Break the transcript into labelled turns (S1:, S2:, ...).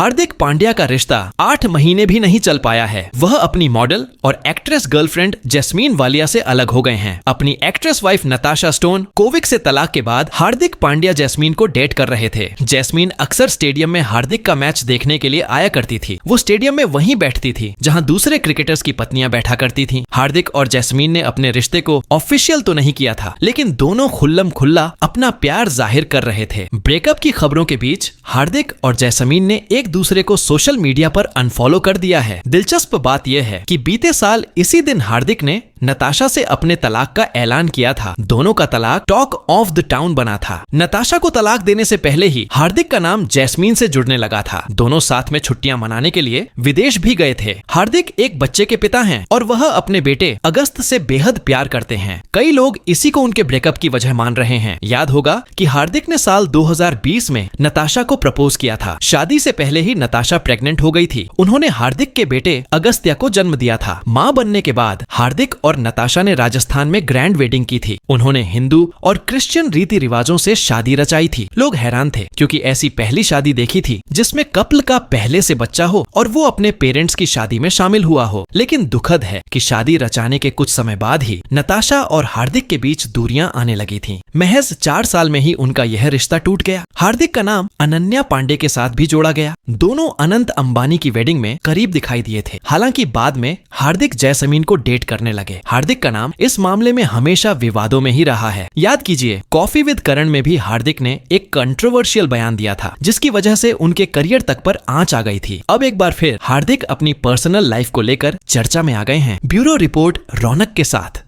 S1: हार्दिक पांड्या का रिश्ता 8 महीने भी नहीं चल पाया है। वह अपनी मॉडल और एक्ट्रेस गर्लफ्रेंड जैस्मीन वालिया से अलग हो गए हैं। अपनी actress wife Natasha stone CoWIN से तलाक के बाद हार्दिक पांड्या जैस्मीन को डेट कर रहे थे। जैस्मीन अक्सर स्टेडियम में हार्दिक का मैच देखने के लिए आया करती थी। वो स्टेडियम में वहीं बैठती थी जहां दूसरे क्रिकेटर्स की पत्नियां बैठा करती थीं। हार्दिक और जैस्मीन ने अपने रिश्ते को ऑफिशियल तो नहीं किया था, लेकिन दोनों खुल्लम खुल्ला अपना प्यार जाहिर कर रहे थे। ब्रेकअप की खबरों के बीच हार्दिक और जैस्मीन ने एक दूसरे को सोशल मीडिया पर अनफॉलो कर दिया है। दिलचस्प बात यह है कि बीते साल इसी दिन हार्दिक ने नताशा से अपने तलाक का ऐलान किया था। दोनों का तलाक टॉक ऑफ द टाउन बना था। नताशा को तलाक देने से पहले ही हार्दिक का नाम जैस्मीन से जुड़ने लगा था। दोनों साथ में छुट्टियां मनाने के लिए विदेश भी गए थे। हार्दिक एक बच्चे के पिता हैं और वह अपने बेटे अगस्त से बेहद प्यार करते हैं। कई लोग इसी को उनके ब्रेकअप की वजह मान रहे हैं। याद होगा कि हार्दिक ने साल 2020 में नताशा को प्रपोज किया था। शादी से पहले ही नताशा प्रेग्नेंट हो गई थी। उन्होंने हार्दिक के बेटे अगस्त्या को जन्म दिया था। मां बनने के बाद हार्दिक और नताशा ने राजस्थान में ग्रैंड वेडिंग की थी। उन्होंने हिंदू और क्रिश्चियन रीति रिवाजों से शादी रचाई थी। लोग हैरान थे क्योंकि ऐसी पहली शादी देखी थी जिसमें कपल का पहले से बच्चा हो और वो अपने पेरेंट्स की शादी में शामिल हुआ हो। लेकिन दुखद है कि शादी रचाने के कुछ समय बाद ही नताशा और हार्दिक के बीच दूरियां आने लगी थीं। महज 4 साल में ही उनका यह रिश्ता टूट गया। हार्दिक का नाम अनन्या पांडे के साथ भी जोड़ा गया। दोनों अनंत अंबानी की वेडिंग में करीब दिखाई दिए थे। हालांकि बाद में हार्दिक जैस्मीन को डेट करने लगे। हार्दिक का नाम इस मामले में हमेशा विवादों में ही रहा है। याद कीजिए, कॉफी विद करण में भी हार्दिक ने एक कंट्रोवर्शियल बयान दिया था जिसकी वजह से उनके करियर तक पर आंच आ गई थी। अब एक बार फिर हार्दिक अपनी पर्सनल लाइफ को लेकर चर्चा में आ गए हैं। ब्यूरो रिपोर्ट रौनक के साथ।